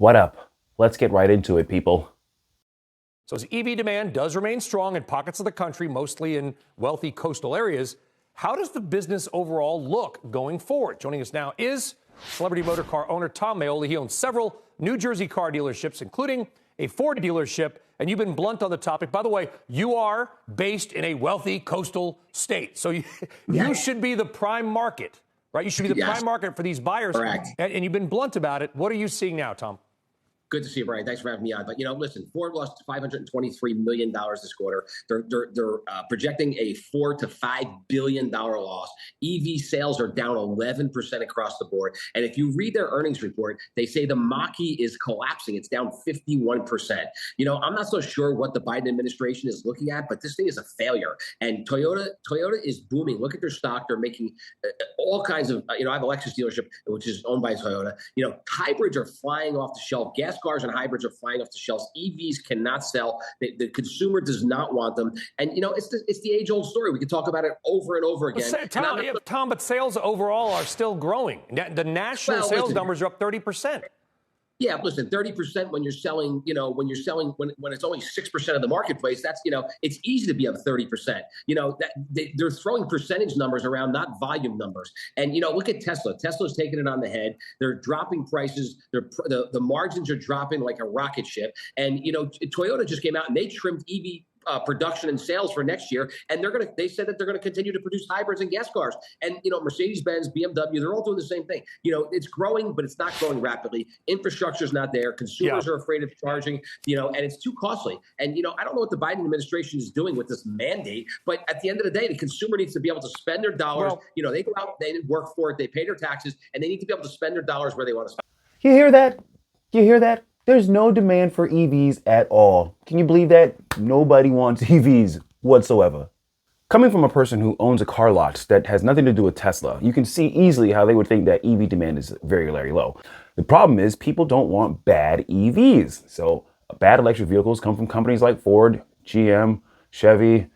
What up? Let's get right into it, people. So as EV demand does remain strong in pockets of the country, mostly in wealthy coastal areas, how does the business overall look going forward? Joining us now is celebrity motor car owner Tom Maioli. He owns several New Jersey car dealerships, including a Ford dealership, and you've been blunt on the topic. By the way, you are based in a wealthy coastal state, so you should be the prime market, right? You should be the prime market for these buyers. Correct. And you've been blunt about it. What are you seeing now, Tom? Good to see you, Brian. Thanks for having me on. But, listen, Ford lost $523 million this quarter. They're projecting a $4 to $5 billion loss. EV sales are down 11% across the board. And if you read their earnings report, they say the Mach-E is collapsing. It's down 51%. I'm not so sure what the Biden administration is looking at, but this thing is a failure. And Toyota is booming. Look at their stock. They're making all kinds of, I have a Lexus dealership, which is owned by Toyota. Hybrids are flying off the shelf. Gas cars and hybrids are flying off the shelves. EVs cannot sell. The consumer does not want them. And, it's the age-old story. We can talk about it over and over again. Tom, but sales overall are still growing. The national sales numbers are up 30%. Yeah, listen, 30% when you're selling, when it's only 6% of the marketplace, that's, it's easy to be up 30%. They're throwing percentage numbers around, not volume numbers. And, look at Tesla. Tesla's taking it on the head. They're dropping prices. The margins are dropping like a rocket ship. And, Toyota just came out and they trimmed EV production and sales for next year, and they said that they're going to continue to produce hybrids and gas cars. And Mercedes-Benz, BMW, they're all doing the same thing. It's growing, but it's not growing rapidly. Infrastructure's not there. Consumers are afraid of charging. And it's too costly. And I don't know what the Biden administration is doing with this mandate, but at the end of the day, the consumer needs to be able to spend their dollars. They go out, they work for it, they pay their taxes, and they need to be able to spend their dollars where they want to spend. You hear that? You hear that? There's no demand for EVs at all. Can you believe that? Nobody wants EVs whatsoever. Coming from a person who owns a car lot that has nothing to do with Tesla, you can see easily how they would think that EV demand is very, very low. The problem is people don't want bad EVs. So bad electric vehicles come from companies like Ford, GM, Chevy,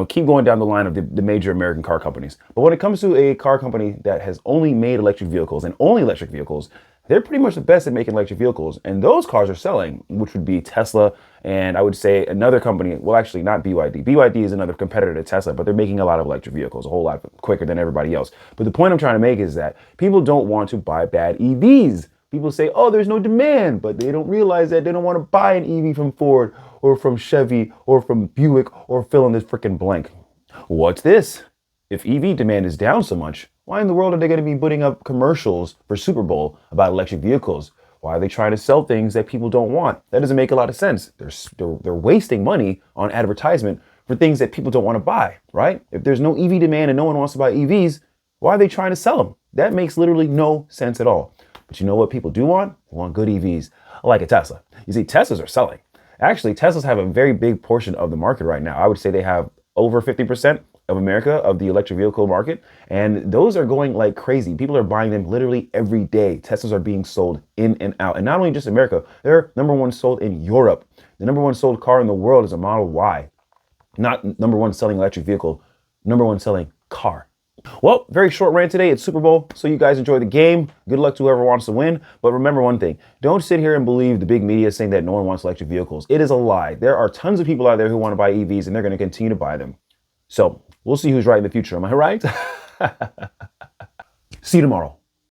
keep going down the line of the major American car companies. But when it comes to a car company that has only made electric vehicles and only electric vehicles, they're pretty much the best at making electric vehicles. And those cars are selling, which would be Tesla. And I would say another company, well, actually not BYD. BYD is another competitor to Tesla, but they're making a lot of electric vehicles, a whole lot quicker than everybody else. But the point I'm trying to make is that people don't want to buy bad EVs. People say, oh, there's no demand, but they don't realize that they don't want to buy an EV from Ford or from Chevy or from Buick or fill in this freaking blank. What's this? If EV demand is down so much, why in the world are they going to be putting up commercials for SuperBowl about electric vehicles? Why are they trying to sell things that people don't want? That doesn't make a lot of sense. They're wasting money on advertisement for things that people don't want to buy, right? If there's no EV demand and no one wants to buy EVs, why are they trying to sell them? That makes literally no sense at all. But you know what people do want? They want good EVs, like a Tesla. You see, Teslas are selling. Actually, Teslas have a very big portion of the market right now. I would say they have over 50% of America, of the electric vehicle market. And those are going like crazy. People are buying them literally every day. Teslas are being sold in and out. And not only just America, they're number one sold in Europe. The number one sold car in the world is a Model Y. Not number one selling electric vehicle, number one selling car. Well, very short rant today. It's SuperBowl, so you guys enjoy the game. Good luck to whoever wants to win. But remember one thing. Don't sit here and believe the big media saying that no one wants electric vehicles. It is a lie. There are tons of people out there who want to buy EVs, and they're going to continue to buy them. So we'll see who's right in the future. Am I right? See you tomorrow.